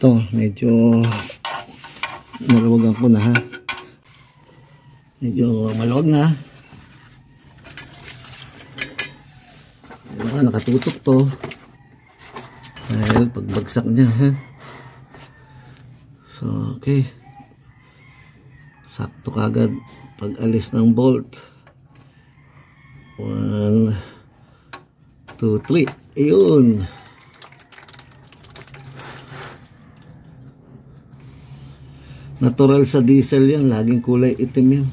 Ito, medyo narawagan ko na ha. Medyo maluwag na. Nakatutok to. Dahil pagbagsak niya ha. So, okay. Sakto kagad pag alis ng bolt. 1, 2, 3. Ayun. Natural sa diesel yan. Laging kulay itim yan.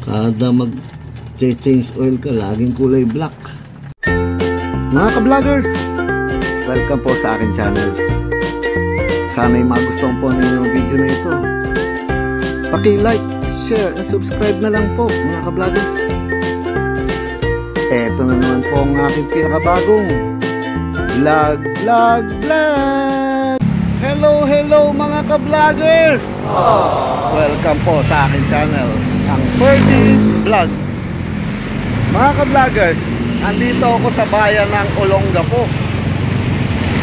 Kada mag-change oil ka, laging kulay black. Mga ka-vloggers, welcome po sa akin channel. Sana'y magustuhan po ninyo yung video na ito. Paki-like, share, and subscribe na lang po mga ka-vloggers. Eto na naman po ang aking pinakabagong vlog. Hello mga ka-vloggers! Welcome po sa akin channel, ang Ferdy's Vlog. Mga ka-vloggers, andito ako sa bayan ng Olongapo,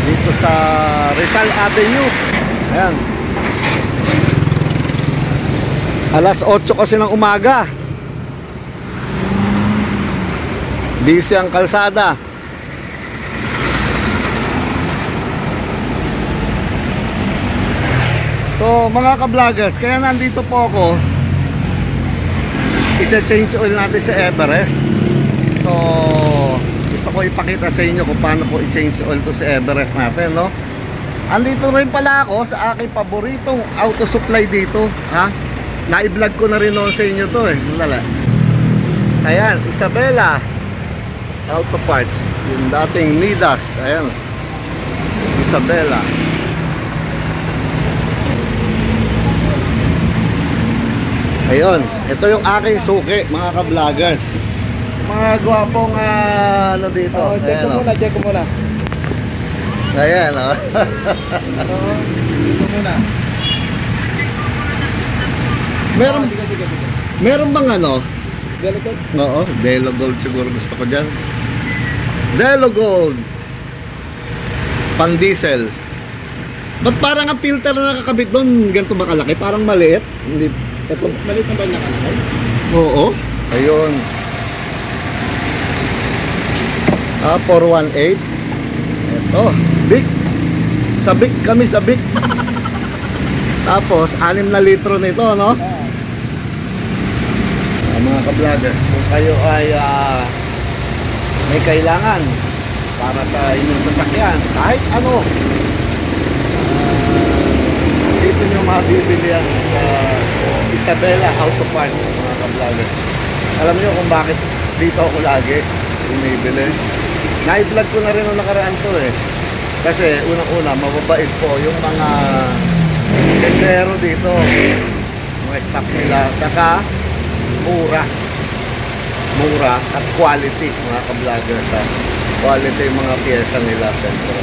dito sa Rizal Avenue. Ayan, alas 8 kasi ng umaga. Busy ang kalsada. So mga ka-vloggers, kaya nandito po ako. I-change oil natin sa Everest. So gusto ko ipakita sa inyo kung paano po i-change oil to sa Everest natin, no? Andito rin pala ako sa aking paboritong auto supply dito, ha? Na-i-vlog ko na rin noon sa inyo to eh. Sandali. Ayan, Isabela Auto Parts, yung dating Midas. Ayan, Isabela. Ayun, ito yung aking suki mga ka-vloggers. Mga gwapong ano dito. Check ko muna. Ayan, oh. Dito muna. Meron bang ano? Delo Gold? Oo, Delo Gold siguro gusto ko dyan. Delo Gold pang diesel. Ba't parang ang filter na nakakabit doon ganito ba kalaki? Parang maliit. Hindi, ito Maliit na ba nakalakay? oo, ayun. 418. Ito, big. Sabik kami, sabik. Tapos 6 na litro nito, no? Mga ka-vloggers, kung kayo ay may kailangan para sa inyong sasakyan, kahit ano, dito nyo mabibili ang Isabela Auto Parts, mga ka-vloggers. Alam nyo kung bakit dito ako lagi bumibili. Na-i-vlog ko na rin ang nakaraan to eh. Kasi unang-una, mababait po yung mga tendero dito. Mga stock nila. Saka mura at quality, mga ka-vloggers, ha? Quality yung mga pyesa nila, siyempre.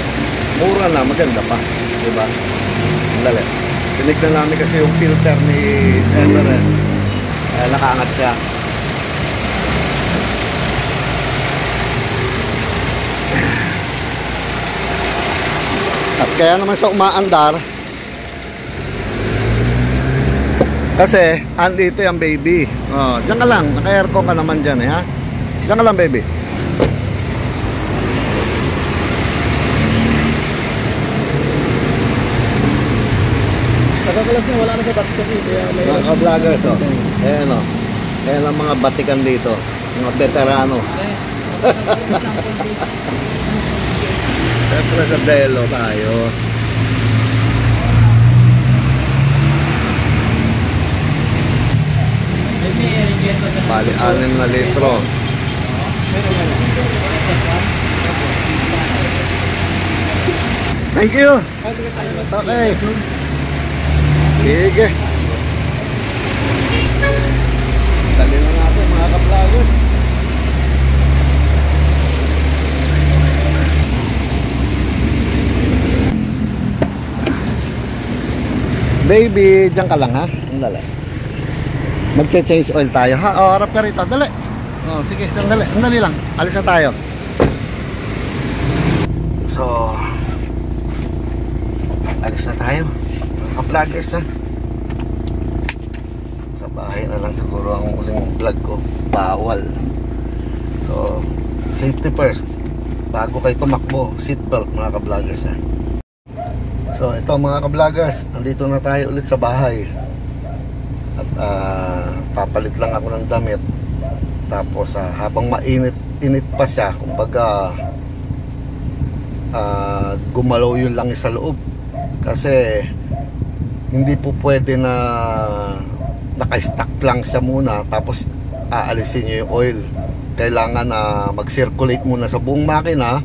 Mura na, maganda pa, diba? Dali, tinignan namin kasi yung filter ni Everest, nakaangat siya. At kaya naman sa umaandar kasi andito yung baby. Oh, diyan ka lang, naka-aircon ka naman diyan, ha? Diyan ka lang, baby. Nakakalas na, wala na sa batik kasi. Mga ka-vloggers, oh. Ayan, oh. Ayan ang mga batikan dito. Mga veterano. Siyempre sa Delo tayo. Bali, 6 na litro. Thank you. Okay. Sige. Dali na natin mga ka-vloggers. Baby, dyan ka lang ha. Dali. Magche-change oil tayo ha. O, harap ka rito. Dali. O, sige, sandali. Sandali lang. Alis na tayo. So, alis na tayo mga vloggers ha. Sa bahay na lang siguro ang uling vlog ko. Bawal. So safety first bago kayo tumakbo. Seatbelt mga ka-vloggers ha. So ito mga ka-vloggers, andito na tayo ulit sa bahay. At papalit lang ako ng damit. Tapos habang mainit pa siya, kumbaga gumalaw yun lang sa loob. Kasi hindi po pwede na naka-stack lang siya muna tapos aalisin nyo yung oil. Kailangan na mag-circulate muna sa buong makina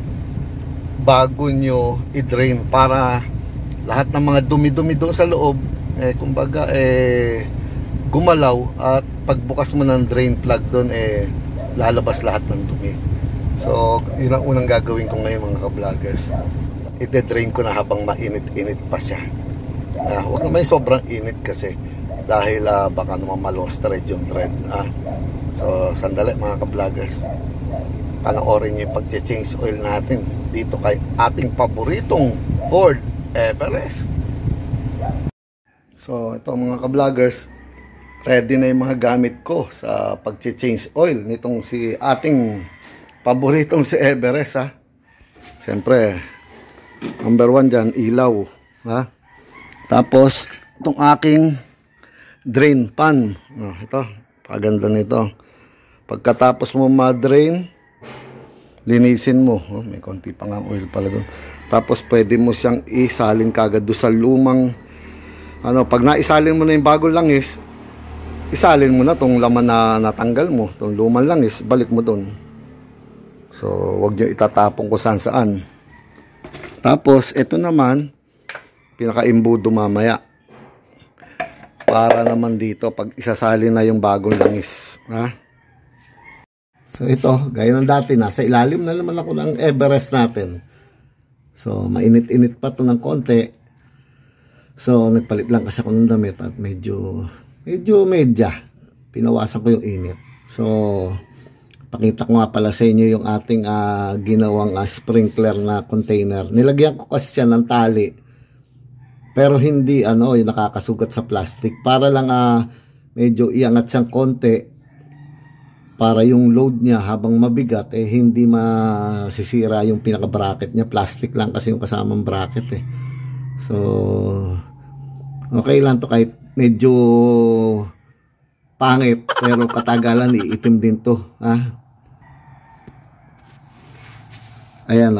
bago nyo i-drain para lahat ng mga dumi-dumi doon sa loob kumbaga gumalaw, at pagbukas mo ng drain plug doon lalabas lahat ng dumi. So yun ang unang gagawin ko ngayon mga ka-vloggers. I-drain ko na habang mainit-init pa siya. Huwag naman sobrang init kasi dahil baka naman ma-lost thread yung thread. So sandali mga ka-vloggers, panoorin nyo yung pag-change oil natin dito kay ating paboritong Ford Everest. So ito mga ka-vloggers, ready na yung mga gamit ko sa pag-change oil nitong si ating paboritong si Everest ha. Siyempre number 1 dyan, ilaw ha. Tapos itong aking drain pan, ito, paganda nito. Pagkatapos mo ma-drain, linisin mo. May konti pa nga oil pala doon. Tapos pwede mo siyang isalin kagad doon sa lumang pag naisalin mo na yung bagong langis, isalin mo na tong laman na natanggal mo, tong lumang langis, balik mo doon. So wag nyo itatapon kung saan saan. Tapos ito naman pinaka-imbudo mamaya para naman dito pag isasalin na yung bagong langis ha. So ito, gaya ng dati, nasa ilalim na naman ako ng Everest natin. So mainit-init pa to ng konti. So nagpalit lang kasi ako ng damit at medyo pinawasan ko yung init. So pakita ko nga pala sa inyo yung ating ginawang sprinkler na container. Nilagyan ko kasi siya ng tali, pero hindi yung nakakasugat sa plastic, para lang medyo iangat siyang konti para yung load niya habang mabigat hindi masisira yung pinaka bracket niya. Plastic lang kasi yung kasamang bracket So okay lang to kahit medyo pangit, pero katagalan iitim din to ha. Ayan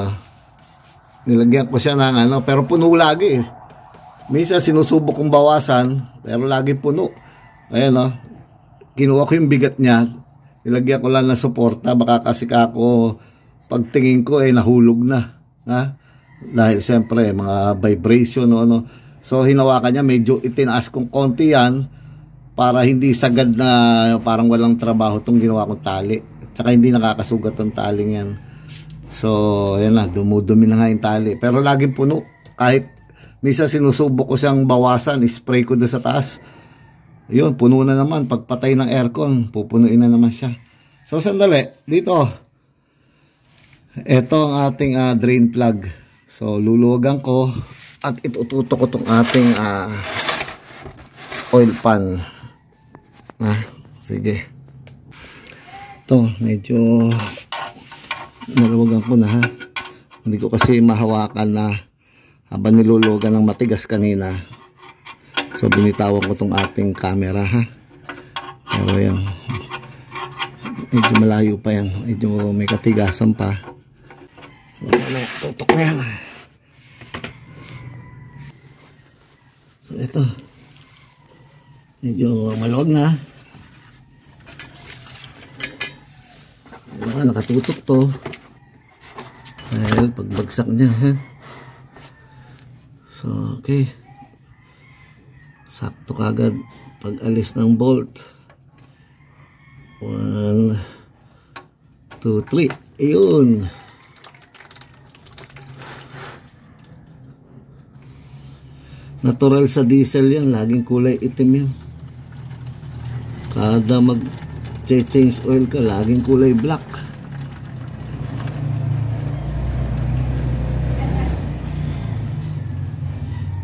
nilagyan ko siya ng pero puno lagi Minsan sinusubok kong bawasan, pero lagi puno. Ayan kinuha ko yung bigat niya, nilagyan ko lang ng suporta, baka kasi ako pagtingin ko nahulog na ha? Dahil siyempre mga vibration so hinawakan niya, medyo itinaas kong konti yan para hindi sagad na parang walang trabaho tong ginawa kong tali, tsaka hindi nakakasugat tong taling yan. So ayan dumudumi na nga yung tali, pero laging puno. Kahit minsan sinusubok ko siyang bawasan, spray ko doon sa taas, yun, puno na naman. Pagpatay ng aircon, pupunuin na naman siya. So sandali, dito ito ang ating drain plug. So luluwagan ko at itututok ko itong ating oil pan. Sige, ito medyo naluwagan ko na ha. Hindi ko kasi mahawakan na habang niluluwagan ng matigas kanina. So binitawan ko itong ating camera ha. Pero yan, medyo malayo pa yan, medyo may katigasan pa. Tutok na yan. So ito, medyo maluwag na. Nakatutok to dahil pagbagsak niya ha. So okay, sakto kagad pag alis ng bolt. 1, 2, 3, ayun. Natural sa diesel yan, laging kulay itim yan. Kada mag-change oil ka, laging kulay black.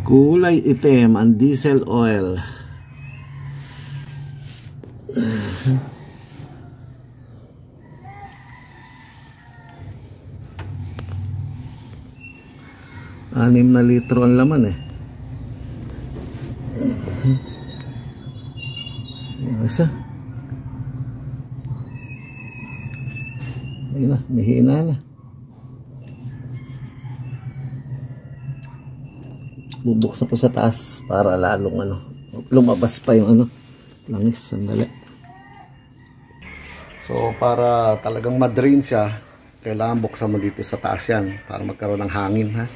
Kulay itim ang diesel oil. Anim na litro ang laman eh. Yung isa. Ayun na, mihina na. Bubuksan ko sa taas para lalong lumabas pa yung langis. Sandali. So para talagang ma-drain siya, kailangan buksan mo dito sa taas yan para magkaroon ng hangin, ha.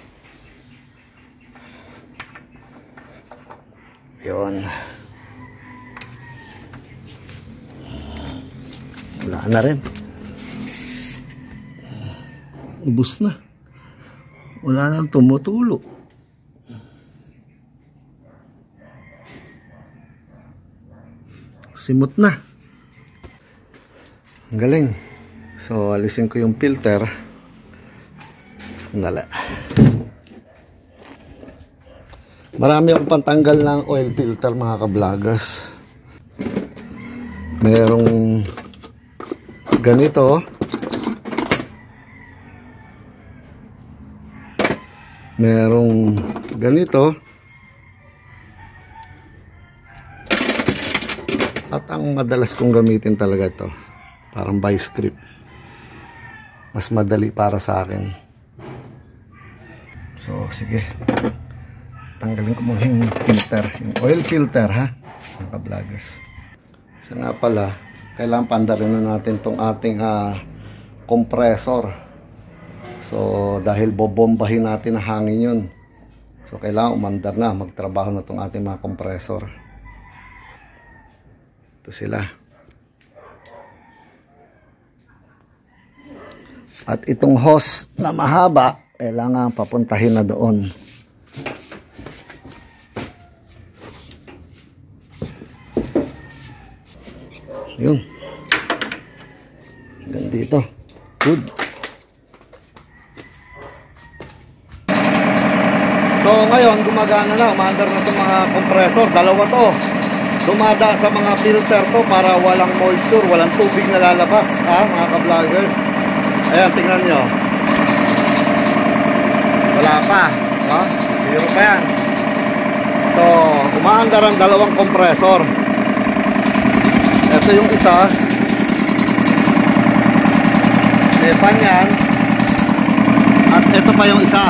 Yun. Wala na rin. Ubus na. Wala nang tumutulo. Simot na. Ang galing. So, alisin ko yung filter. Nala. Marami akong pantanggal ng oil filter, mga ka-vloggers. Merong ganito. Merong ganito. At ang madalas kong gamitin talaga ito, parang vice grip. Mas madali para sa akin. So, sige. Tanggalin ko muna yung filter, yung oil filter, ha, mga ka-vloggers. So nga pala, kailangan pandarin na natin tong ating compressor. So dahil bobombahin natin ang hangin yun, so kailangan umandar na, magtrabaho na tong ating mga compressor. Ito sila. At itong hose na mahaba, kailangan papuntahin na doon. Yun. Hanggang dito. Good. So ngayon, gumagana na. Umaandar na itong mga compressor. Dalawa to. Dumada sa mga filter to para walang moisture, walang tubig na lalabas. Ha, mga ka-vloggers. Ayan, tingnan nyo. Wala pa. Ha? Zero pa yan. So, umaandar ang dalawang compressor. Ito yung isa. May pan yan. At ito pa yung isa.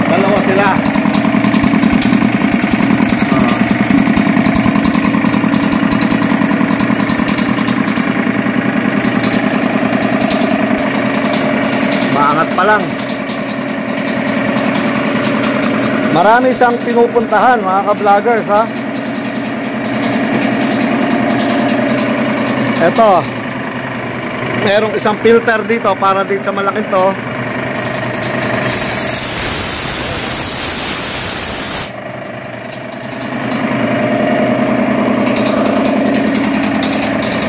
Dalawa sila. Maangat pa lang. Marami siyang pinupuntahan, mga ka-vloggers, ha. Ito, merong isang filter dito para dito sa malaking to.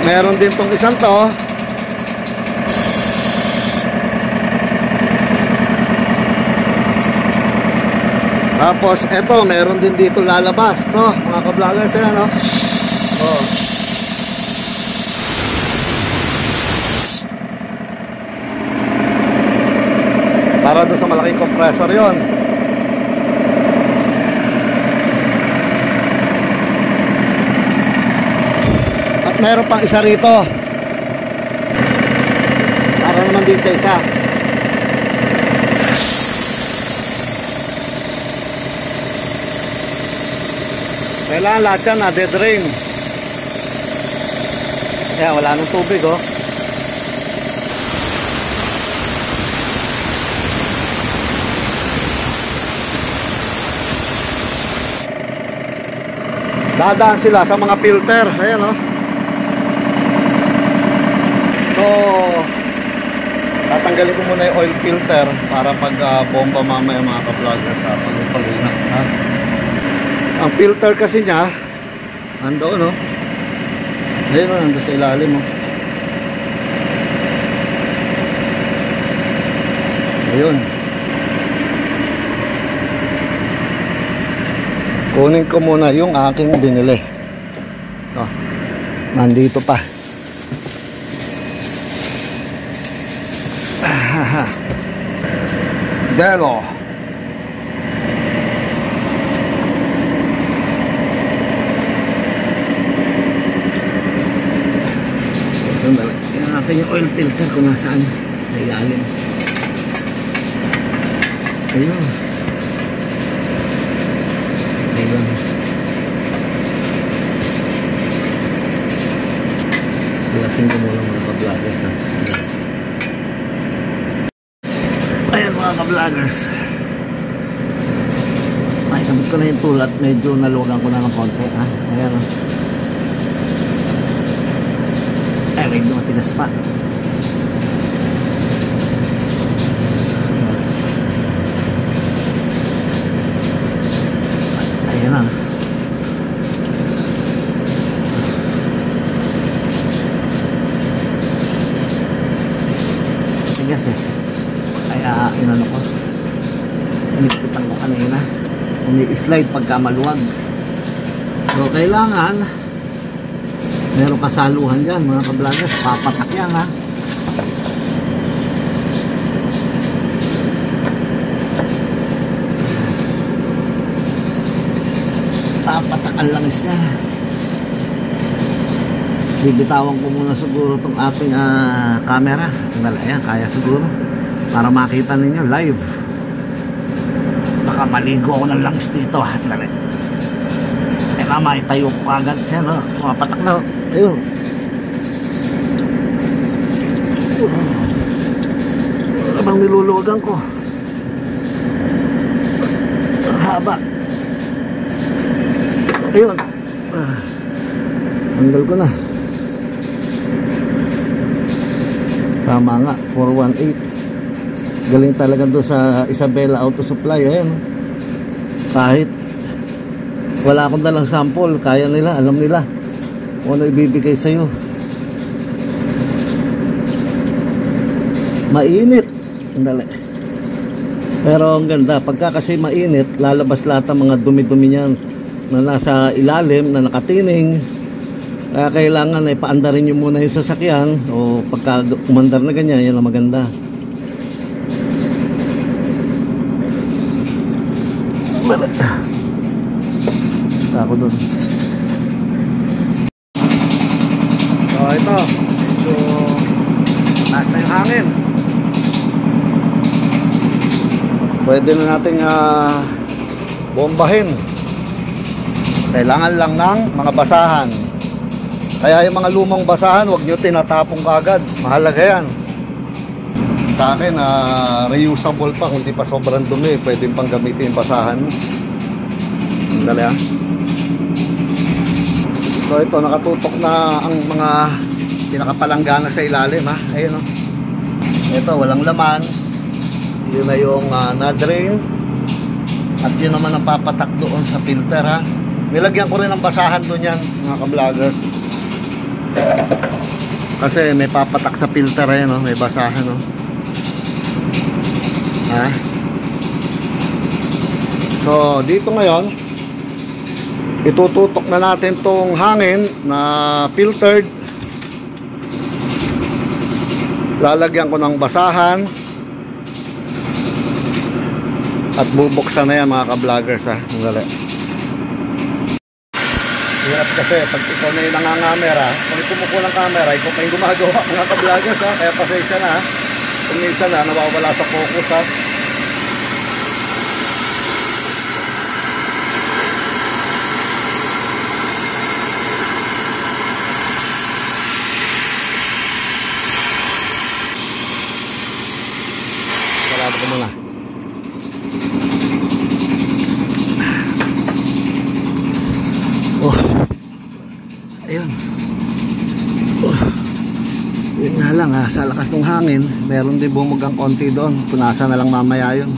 Meron din tong isang to. Tapos eto, meron din dito lalabas, no, mga ka-vloggers, yan, no. Oh. Para doon sa malaking compressor yon. At meron pang isa rito. Para naman din sa isa. Kailangan lahat yan na dead rain. Kaya wala nang tubig, oh. Dadaan sila sa mga filter. Ayan, oh. So tatanggalin ko muna yung oil filter para pag bomba mamaya, mga ka-vloggers, sa pag-ipalina, ha? Ang filter kasi niya andoon, oh. Ayun, oh, nandun sa ilalim, oh. Ayun. Kunin ko muna yung aking binili. Oh, nandito pa. Delo. Tingnan natin yung oil filter kung nasaan. Sa ilalim. Ayun. Ayun. Lasing ko muna mga ka-vloggers. Ayan mga ka-vloggers. Ay, sabit ko na yung tulat. Medyo naluwagan ko na ng konti. Ayan. Ay, medyo matigas pa. Ayan na. Tigas eh. Kaya inano ko. Inipitan ko kanina. Umi-slide pagka maluwag. So kailangan meron kasaluhan dyan mga ka-vloggers. Papatak yan ha. Papatak ang langis niya. Bibitawan ko muna siguro itong ating camera. Ayan, kaya siguro para makita ninyo live. Baka maligo ako ng langis dito. Eh mama, itayo ko agad. Yan o, mapatak na. Ayun. Wala bang niluluwagan ko? Ang haba. Ayun. Tanggal ko na. Tama nga, 418. Galing talaga doon sa Isabela Auto Supply. Ayan. Kahit wala akong dalang sample, kaya nila, alam nila kung ano ibibigay sa'yo. Mainit. Andali. Pero ang ganda, pagka kasi mainit, lalabas lahat ang mga dumi-dumi niyan na nasa ilalim, na nakatining. Kaya kailangan ay paandarin nyo muna yung sasakyan o pagka umandar na ganyan, yan ang maganda. Ako dun. So ito, so nasa yung hangin. Pwede na nating bombahin. Kailangan lang ng mga basahan. Kaya yung mga lumang basahan, huwag nyo tinatapong kagad. Mahalaga yan. Sa akin, reusable pa. Kung di pa sobrang dumi, pwede pang gamitin yung basahan. Dali ha. So ito, nakatutok na ang mga pinakapalanggana sa ilalim ha. Ayun o. Ito, walang laman. Yun na yung na-drain. At yun naman ang papatak doon sa filter ha. Nilagyan ko rin ng basahan doon yan, mga ka-vloggers. Kasi may papatak sa filter ayan o, may basahan o. Ha? So dito ngayon itututok na natin tong hangin na filtered. Lalagyan ko ng basahan at bubuksan na yan mga ka-vloggers ha. Dali. Hirap kasi pag ikaw na yung nangangamera, kung kumukuha ng camera, ikaw pa yung gumagawa mga ka-vloggers ha. Kaya pasensya na ha. Kung minsan na nawawala sa focus ha. Salado ko muna. Oh. Ayun. Oh. Yun nga lang ha, sa lakas ng hangin meron din bumugang konti doon. Punasan na lang mamaya yun.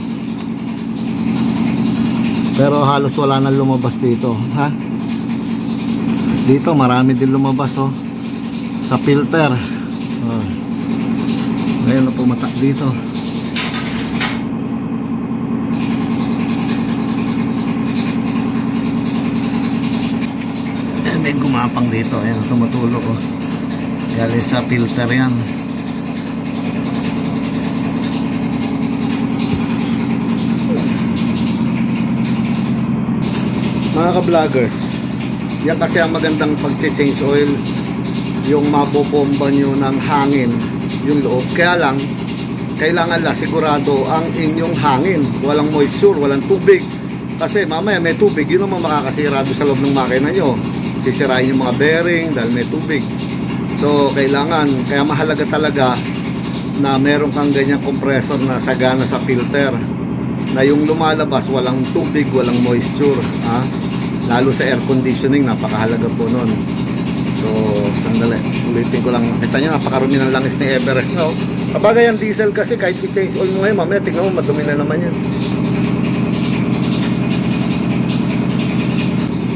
Pero halos wala na lumabas dito ha. Dito marami din lumabas oh. Sa filter oh. Ngayon na pumatak dito. may gumapang dito. Ayan, tumutulog oh. Galing sa filter yan. Mga ka-vloggers, yan kasi ang magandang pag-change oil, yung mapopomba nyo ng hangin yung loob. Kaya lang, kailangan lang sigurado ang inyong hangin, walang moisture, walang tubig, kasi mamaya may tubig, yun naman makakasira doon sa loob ng makina nyo, sisirain yung mga bearing dahil may tubig. So kailangan, kaya mahalaga talaga na meron kang ganyang compressor na sagana sa filter, na yung lumalabas walang tubig, walang moisture, ha? Lalo sa air conditioning, napakahalaga po nun. So sandali, ulitin ko lang. Kita nyo, napakarumi ng langis ni Everest, no? Kabagay ang diesel kasi kahit i-change oil mo ngayon, mamaya tignan mo, madumi na naman yan.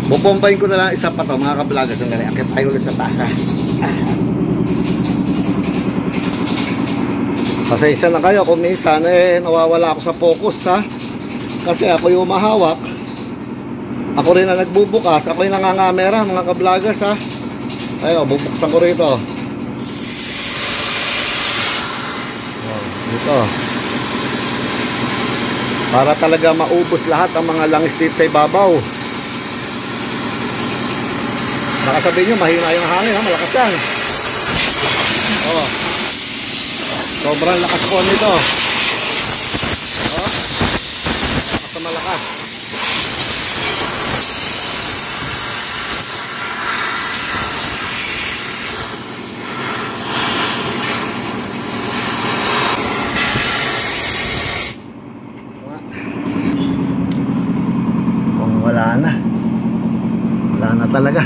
Bupombahin ko na lang isa pa to, mga ka-vloggers. Sandali, akit tayo ulit sa tasa. Pasensya na kayo kung minsan nawawala ako sa focus, ha? Kasi ako yung mahawak, ako rin na nagbubukas, ako yung nangangamera, mga ka-vloggers, ha? Ayun, bubuksan ko rito. Dito. Para talaga maubos lahat ang mga langis dito sa ibabaw. Baka sabihin nyo, mahina yung hangin, ha? Malakas yan. Oh. Sobrang lakas po nito. Oh. Basta malakas. Kung wala na talaga.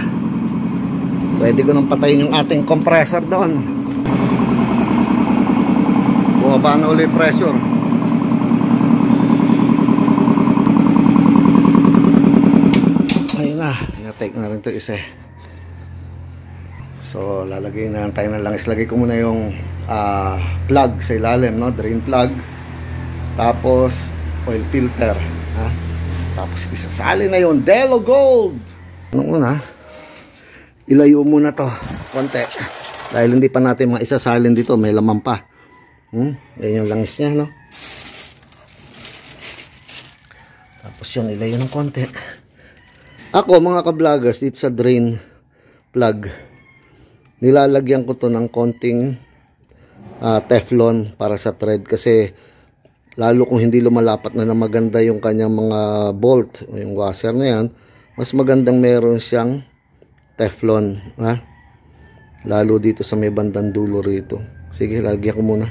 Pwede ko nang patayin yung ating compressor doon. Bumaba na ulit pressure. Ayun na, na-take na rin ito isa. So lalagay na tayo ng langis. Lagay ko muna yung plug sa ilalim, no? Drain plug. Tapos oil filter, ha? Tapos isasali na yung Delo Gold. Anong una? Ilayo muna to konti dahil hindi pa natin maisasalin dito, may laman pa. Yan yung langis niya, no? Tapos yun, ilayo ng konti. Ako, mga ka-vloggers, dito sa drain plug, nilalagyan ko to ng konting Teflon para sa thread, kasi lalo kung hindi lumalapat na maganda yung kanyang mga bolt o yung washer na yan, mas magandang meron siyang Teflon, ha? Lalo dito sa may bandang dulo rito. Sige, lagyan ko muna.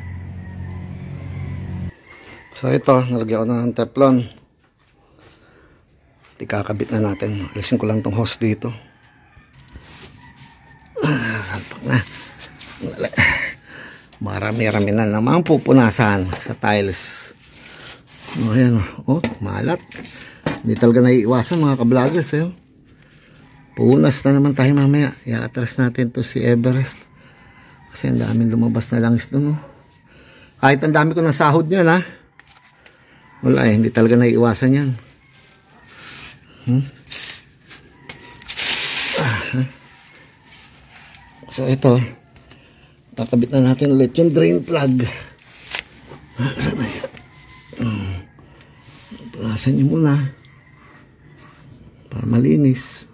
So ito, nalagyan ko na ng Teflon. Ikakabit na natin. Alisin ko lang tong hose dito. Salpak na. Marami-rami na naman pupunasan sa tiles. O, ayan. O, malat. Hindi talaga naiiwasan, mga ka-vloggers, eh. Punas na naman tayo mamaya. I-atras natin to si Everest. Kasi ang daming lumabas na langis doon, no? Kahit ang dami ko ng sahod niyan, ha? Wala eh, hindi talaga naiiwasan yan. So ito, kakabit na natin ulit yung drain plug. Saan na siya? Punasan nyo muna para malinis.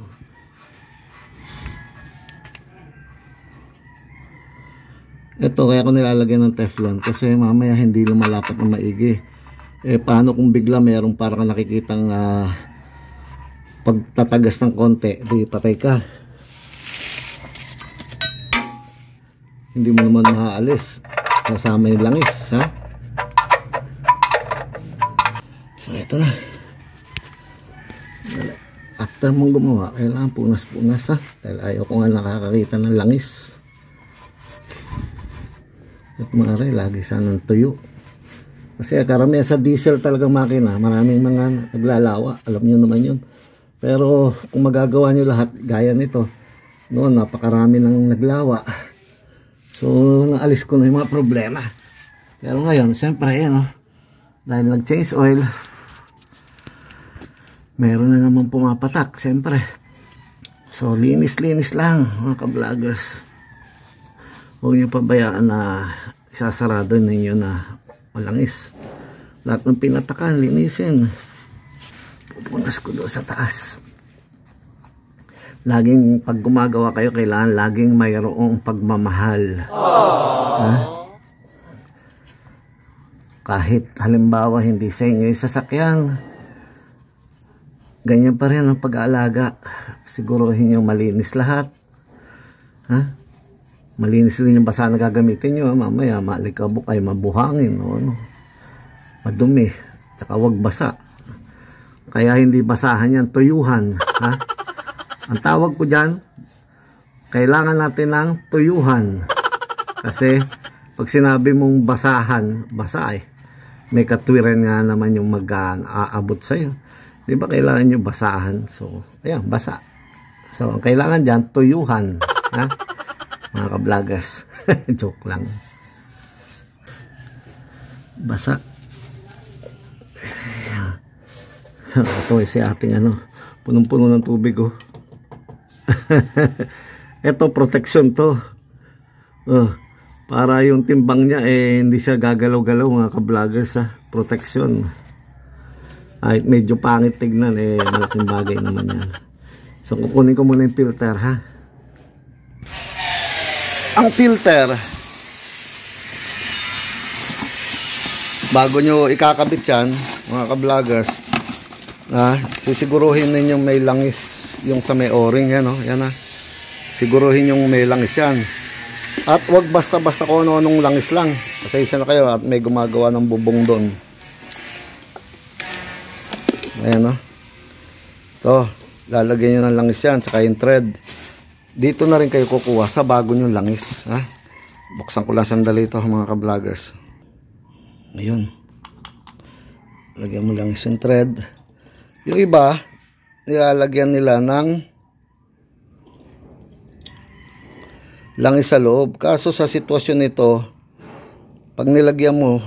Ito, kaya ko nilalagyan ng Teflon kasi mamaya hindi lumalapat ng maigi. Eh, paano kung bigla mayroong parang nakikitang pagtatagas ng konti, di patay ka. Hindi mo naman maaalis. Kasama yung langis, ha? So, ito na. After mong gumawa, kailangan punas-punas, ha? Dahil ayaw ko nga nakakakita ng langis. At maaari, lagi sanang tuyo. Kasi karamihan sa diesel talagang makina, maraming mga naglalawa. Alam nyo naman yun. Pero kung magagawa nyo lahat, gaya nito, noon napakarami nang naglawa. So, naalis ko na yung mga problema. Pero ngayon, siyempre, yan, oh, dahil nag-change oil, meron na naman pumapatak, siyempre. So linis-linis lang mga ka-vloggers. Huwag nyo pabayaan na isasarado ninyo na malangis. Lahat ng pinatakan, linisin. Pupunas ko doon sa taas. Laging pag gumagawa kayo, kailangan laging mayroong pagmamahal. Ha? Kahit halimbawa hindi sa inyo yung sasakyan, ganyan pa rin ang pag-aalaga. Siguruhin nyo malinis lahat. Ha? Malinis din yung basa na gagamitin nyo. Mamaya malikabok ay mabuhangin. O ano. Madumi, tsaka wag basa. Kaya hindi basahan yan, tuyuhan. Ha? Ang tawag ko dyan, kailangan natin ng tuyuhan. Kasi pag sinabi mong basahan, basa eh. May katwiran nga naman yung mag-aabot sa'yo. Di ba kailangan nyo basahan? So, ayan, basa. So, ang kailangan dyan, tuyuhan. Ha? Mga ka-vloggers. Joke lang. Basa. Ito eh, si ating ano, punong-puno ng tubig oh. Ito protection to. Para yung timbang niya eh hindi siya gagalaw-galaw mga ka-vloggers ha. Protection. Ay medyo pangit tignan eh malaking bagay naman yan. So kukunin ko muna yung filter ha. Ang filter bago nyo ikakabit yan mga ka-vloggers, sisiguruhin ninyong may langis yung sa may o-ring yan, oh. Yan, siguruhin yung may langis yan. At wag basta-basta kung ano-anong langis lang. Pasensya na kayo at may gumagawa ng bubong doon. Ayan, oh. Ito, lalagyan nyo ng langis yan, tsaka yung thread. Dito na rin kayo kukuha sa bago nyo langis. Ha? Buksan ko lang sandali ito mga ka-vloggers. Ayun. Lagyan mo langis yung thread. Yung iba, nilalagyan nila ng langis sa loob. Kaso sa sitwasyon nito, pag nilagyan mo,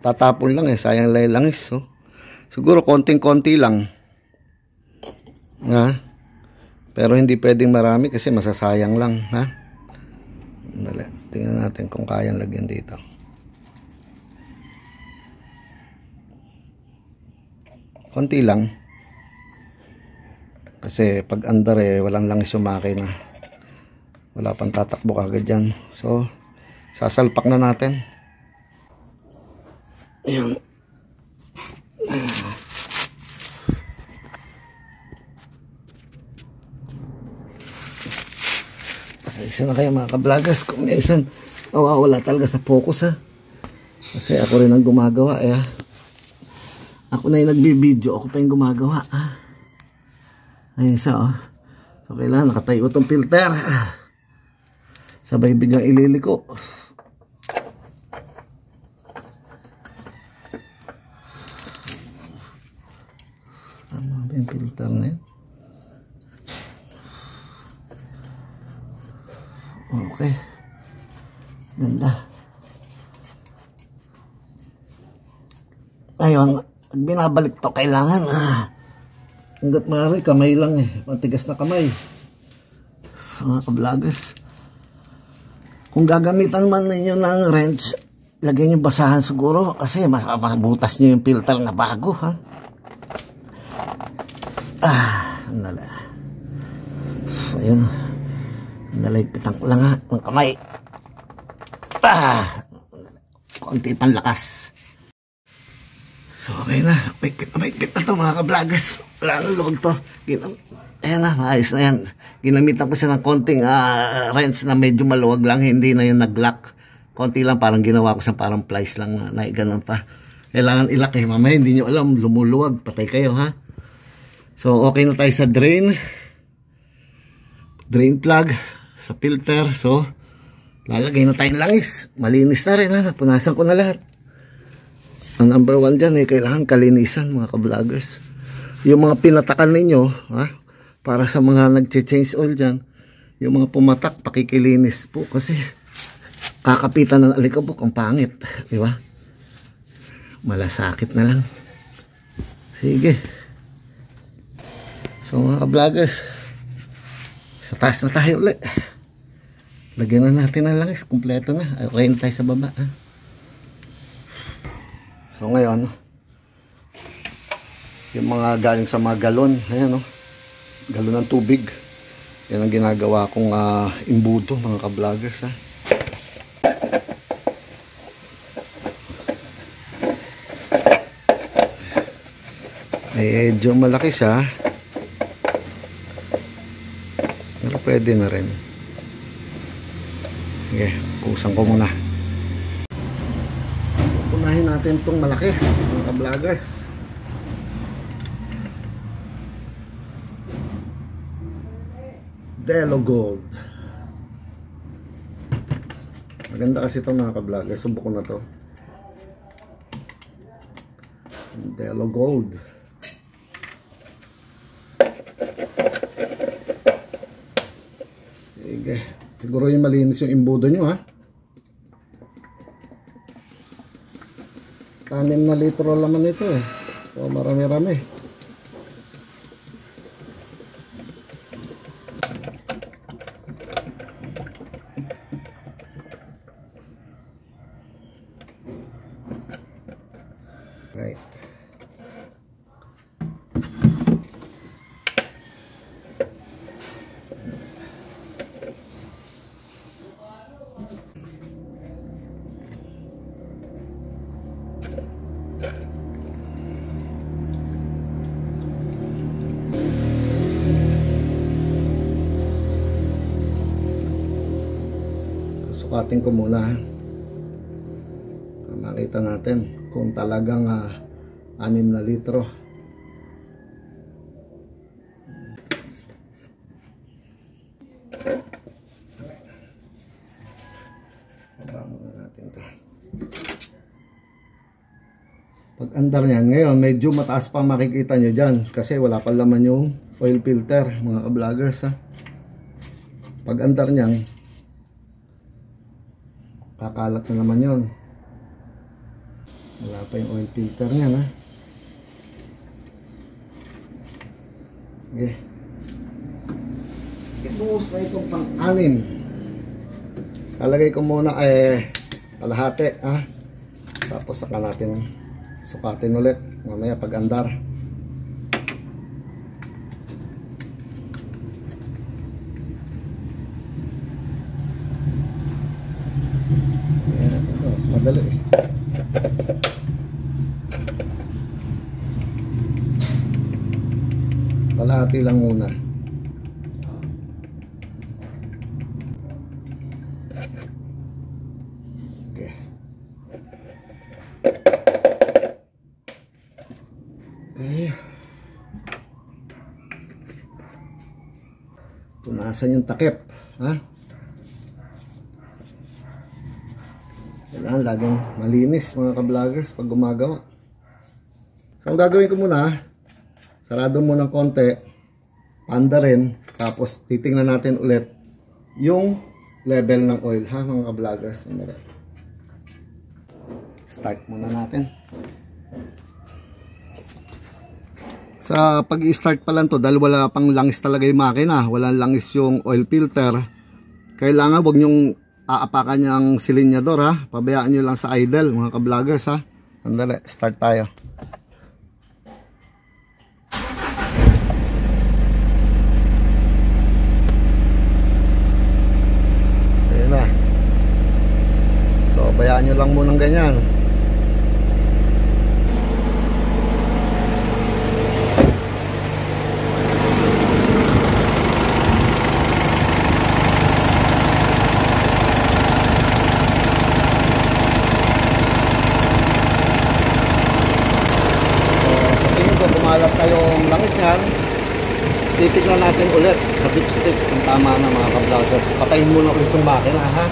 tatapon lang eh. Sayang lang yung langis. Oh. Siguro konting-konti lang. Ha? Pero hindi pwedeng marami kasi masasayang lang. Ha? Dali. Tingnan natin kung kayang lagyan dito. Konti lang. Kasi pag andar eh, walang langis yung makina. Wala pang tatakbo kagad dyan. So, sasalpak na natin. Ayan. Pasensya na kayo mga ka-vloggers kung minsan wala talaga sa focus ha. Kasi ako rin ang gumagawa eh. Ako na yung nagbibideo, ako pa yung gumagawa. Ayun siya, oh. So, kailangan nakatayo itong filter. Sabay biglang ililiko. Tama ba yung filter na yun? Okay. Ganda. Ayun. Pag binabalik to, kailangan hanggat maaari, kamay lang eh. Matigas na kamay. Mga ka-vloggers. Kung gagamitan man ninyo ng wrench, lagyan nyo basahan siguro. Kasi mabutas nyo yung filter na bago ha. Andala. Ayun. Naligpitan ko lang ha. Ng kamay. Konti pang lakas. Okay na, maigpit na ito mga ka-vloggers. Wala na loob to. Ayan na, maayos na yan. Ginamitan ko siya ng konting wrench na medyo maluwag lang. Hindi na yung nag-lock. Konti lang, parang ginawa ko siya parang plies lang na ganun pa. Kailangan ilak eh. Mamaya hindi nyo alam, lumuluwag. Patay kayo ha. So okay na tayo sa drain. Drain plug. Sa filter. So lalagay na tayong langis. Malinis na rin ha. Punasan ko na lahat. Ang number 1 dyan eh, kailangan kalinisan mga ka-vloggers. Yung mga pinatakan ninyo, ha, para sa mga nag-change oil dyan, yung mga pumatak, pakikilinis po kasi kakapitan ng alikabok, ang pangit. Di ba? Malasakit na lang. Sige. So mga ka-vloggers, Taas na tayo ulit. Lagyan na natin ng langis. Kumpleto na. Okay na tayo sa baba. Ha? So ngayon, yung mga galing sa mga galon. Ayan, no? Galon ng tubig. Yan ang ginagawa kong imbudo, mga ka-vloggers. Ha? Medyo malaki siya. Pero pwede na rin. Sige, pusan ko muna. Punahin natin itong malaki, mga ka-vloggers. Delo Gold. Maganda kasi ito, mga ka-vloggers. Subok ko na to. Delo Gold. Sige. Siguro yung malinis yung imbudo nyo, ha. 6 na litro laman ito, eh. So marami-rami. Right. Sukatin ko muna, makita natin kung talagang 6 na litro. Baba muna natin ito. Pag andar niyan, ngayon medyo mataas pa makikita nyo dyan kasi wala pa laman yung oil filter, mga ka-vloggers, ha. Pag andar niyan, kakalat na naman yun. Wala pa yung oil filter niyan, ha. Sige. Ibuhos na itong pang-6. Lalagay ko muna kalahati, ha. Tapos saka natin sukatin ulit mamaya pag andar. Madali, eh. Kalahati lang muna. Okay. Okay. Punasan yung takip, ha? Kailangan laging malinis, mga ka-vloggers, pag gumagawa. So ang gagawin ko muna, sarado mo ng konti, panda rin, tapos titingnan natin ulit yung level ng oil, ha, mga ka-vloggers. Start muna natin. Sa pag-i-start pa lang to, dahil wala pang langis talaga yung makina, wala langis yung oil filter, kailangan wag nyong aapakan yung silinyador, ha. Pabayaan nyo lang sa idle, mga ka-vloggers, ha. Sandali, start tayo. Ayan na. So, bayaan nyo lang munang ganyan. Kumalap kayong langis yan, titignan natin ulit sa dipstick kung tama na, mga ka-vloggers. Patayin muna ulit yung makina, ha.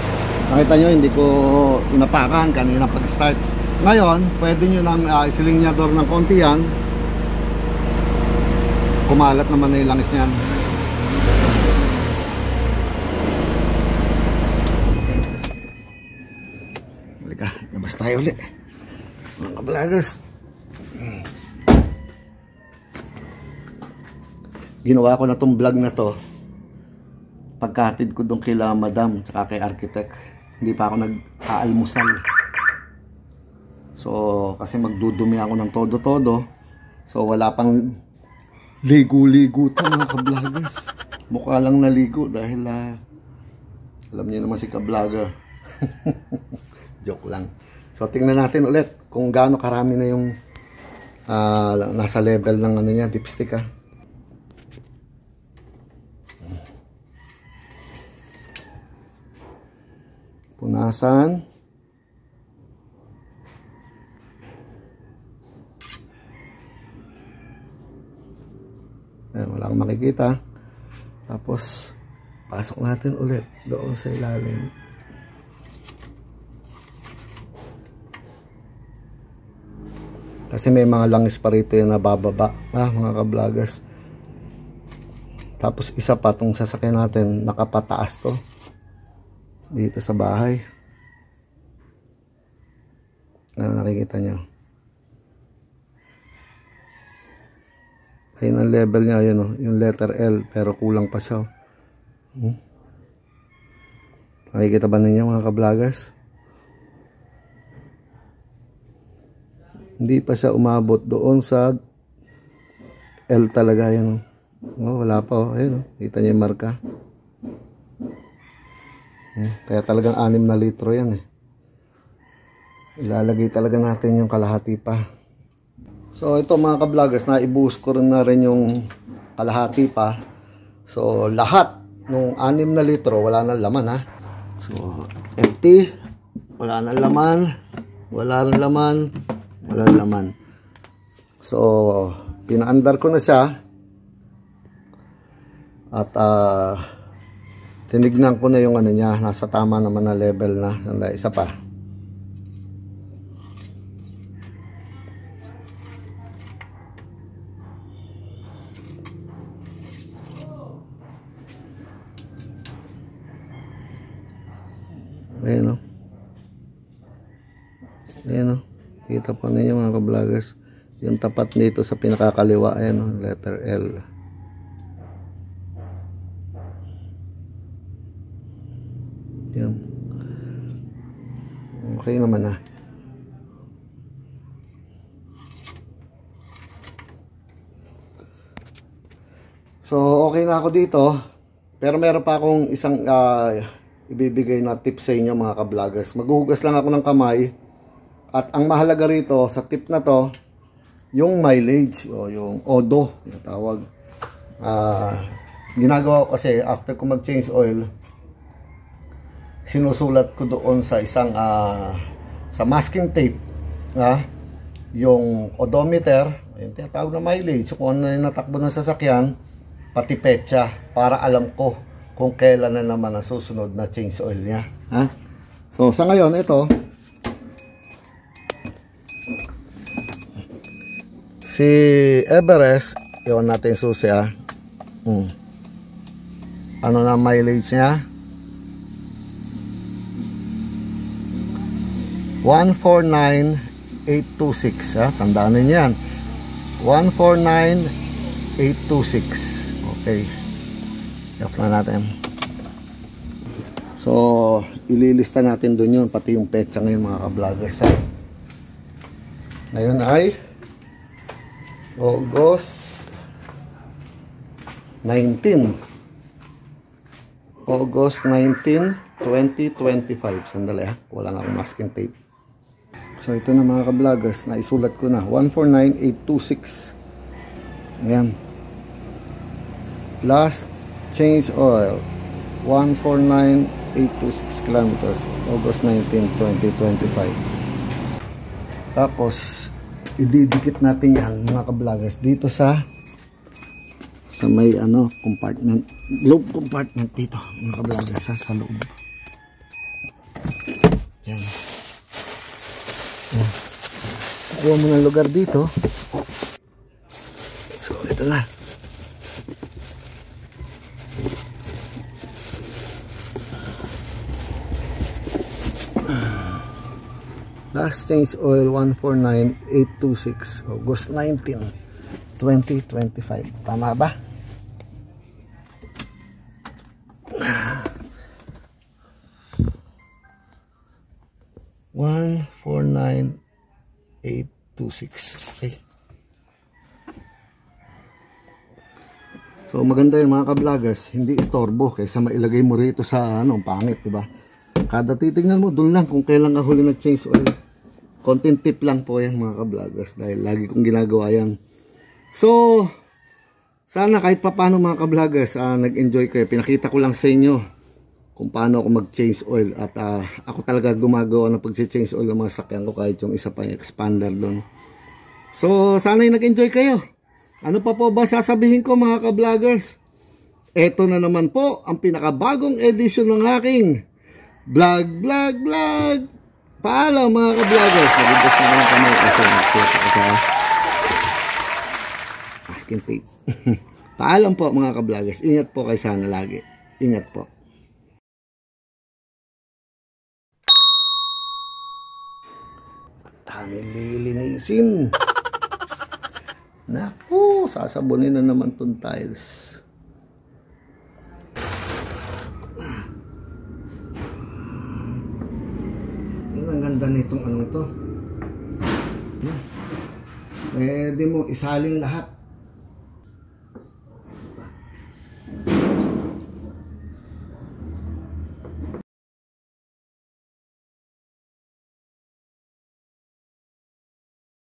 Nakita nyo, hindi ko inapakan kanina pag-start. Ngayon, pwede nyo nang isilinyador ng konti yan. Kumalat naman na yung langis yan. Halika, labas tayo ulit, mga ka-vloggers. Ginawa ko na tong vlog na to pagkatid ko doon kila madam tsaka kay architect. Hindi pa ako nag-aalmusal. So, kasi magdudumi ako ng todo-todo. So, wala pang ligo-ligo ito mga ka-vloggers. Mukha lang naligo dahil alam niyo naman si ka-vlogger. Joke lang. So, tingnan natin ulit kung gaano karami na yung nasa level ng ano niya, dipstick Punasan. Ayan, wala kang makikita. Tapos, pasok natin ulit doon sa ilalim. Kasi may mga langis pa rito yung nabababa, mga ka-vloggers. Tapos, isa pa itong sasakyan natin, nakapataas to. Dito sa bahay. Ano nakikita nyo? Ayun ang level niya, yun, oh, yung letter L, pero kulang pa siya. Nakikita ba ninyo mga ka-vloggers? Hindi pa siya umabot doon sa L talaga, yun. Oh, wala pa, oh. Ayun, oh. Kita niyo yung marka. Kaya talagang 6 na litro yan eh. Ilalagay talaga natin yung kalahati pa. So ito mga ka-vloggers, naibuhos ko rin na rin yung kalahati pa. So lahat nung 6 na litro wala nang laman So empty, wala nang laman, wala rin laman, wala rin laman. So pinaandar ko na siya. At tinignan ko na yung ano niya, nasa tama naman na level na. Sanda, isa pa. Ayan o. Ayan o. Kita po ninyo mga ka-vloggers. Yung tapat nito sa pinakakaliwa. Ayan o. Letter L. Yan. Okay naman So okay na ako dito. Pero meron pa akong isang ibibigay na tip sa inyo mga ka-vloggers. Maghuhugas lang ako ng kamay. At ang mahalaga rito sa tip na to, yung mileage o yung odo, yung tawag. Ginagawa ko kasi after ko mag-change oil, sinusulat ko doon sa isang sa masking tape yung odometer, yung tinatawag na mileage, kung ano yung natakbo ng sasakyan, pati petsa, para alam ko kung kailan na naman ang susunod na change oil niya. So sa ngayon ito, si Everest, iwan natin yung susi ano na mileage niya? 149,826 tandaan niyo yan. 149,826. Okay, off na natin. So ililista natin dun yun, pati yung petsa ngayon mga ka-vloggers ngayon ay August 19 2025. Sandali wala nga akong masking tape. So ito na mga ka-vloggers, naisulat ko na 149,826. Ayan. Last change oil 149,826 kilometers, August 19, 2025. Tapos ididikit natin yan mga ka-vloggers dito sa may compartment, globe compartment dito mga ka-vloggers sa loob. Yan. Kuha mo ng lugar dito. So ito na. Last change oil 149,826 August 19, 2025. Tama ba? 149826. Okay. So maganda yun mga ka-vloggers, hindi istorbo kaysa mailagay mo rito sa pangit, diba? Kada titignan mo, doon lang kung kailan ka huli nag-change oil. Content tip lang po yan mga ka-vloggers dahil lagi kong ginagawa yan. So, sana kahit pa paano mga ka-vloggers, nag-enjoy kayo. Pinakita ko lang sa inyo kung paano ako mag-change oil. At ako talaga gumagawa ng pag-change oil ng mga sakyan ko kahit yung isa pa yung expander doon. So, sana nag-enjoy kayo. Ano pa po ba sasabihin ko mga ka-vloggers? Eto na naman po ang pinakabagong edition ng aking vlog. Paalam mga ka-vloggers. Nagigdas na naman kami kasi nag-share ako sa masking tape. Paalam po mga ka-vloggers. Ingat po kayo sana lagi. Ingat po. Dami lilinisin. Naku, sasabunin na naman tong tiles. Ang ganda nitong to. Pwede mo isalin lahat.